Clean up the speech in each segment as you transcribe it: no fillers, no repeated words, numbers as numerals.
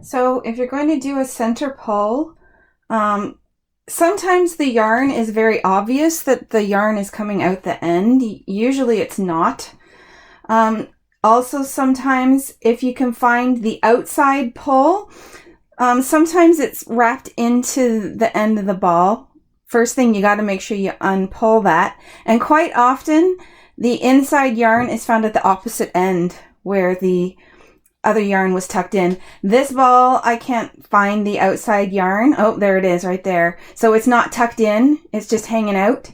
So if you're going to do a center pull, sometimes the yarn is very obvious that the yarn is coming out the end. Usually it's not. Also, sometimes if you can find the outside pull, sometimes it's wrapped into the end of the ball. First thing, you got to make sure you unpull that. And quite often, the inside yarn is found at the opposite end where the other yarn was tucked in. This ball, I can't find the outside yarn. Oh, there it is right there. So it's not tucked in. It's just hanging out.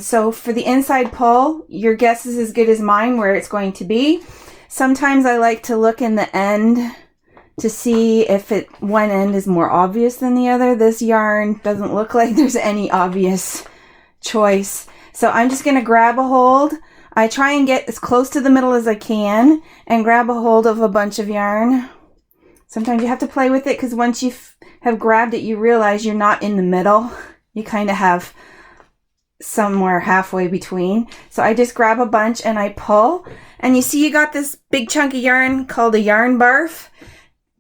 So for the inside pull, your guess is as good as mine where it's going to be. Sometimes I like to look in the end to see if one end is more obvious than the other. This yarn doesn't look like there's any obvious choice. So I'm just going to grab a hold. I try and get as close to the middle as I can and grab a hold of a bunch of yarn. Sometimes you have to play with it because once you have grabbed it, you realize you're not in the middle. You kind of have somewhere halfway between. So I just grab a bunch and I pull. And you see you got this big chunk of yarn called a yarn barf.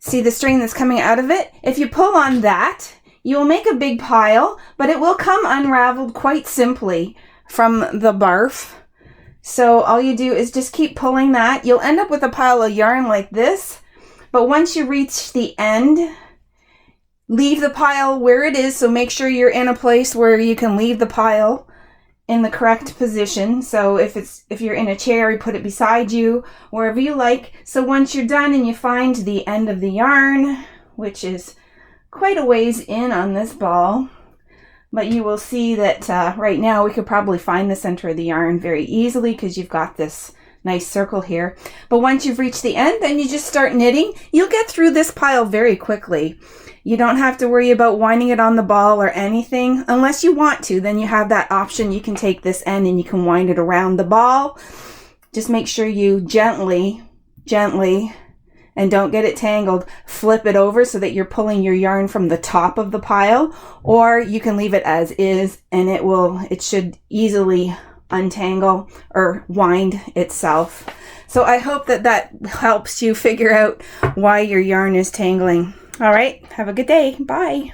See the string that's coming out of it? If you pull on that, you will make a big pile, but it will come unraveled quite simply from the barf. So all you do is just keep pulling that. You'll end up with a pile of yarn like this, but once you reach the end, leave the pile where it is. So make sure you're in a place where you can leave the pile in the correct position. So if you're in a chair, you put it beside you, wherever you like. So once you're done and you find the end of the yarn, which is quite a ways in on this ball, but you will see that right now we could probably find the center of the yarn very easily because you've got this nice circle here. But once you've reached the end, then you just start knitting. You'll get through this pile very quickly. You don't have to worry about winding it on the ball or anything. Unless you want to, then you have that option. You can take this end and you can wind it around the ball. Just make sure you gently, and don't get it tangled, flip it over so that you're pulling your yarn from the top of the pile, or you can leave it as is and it should easily untangle or wind itself. So I hope that helps you figure out why your yarn is tangling. All right, have a good day. Bye.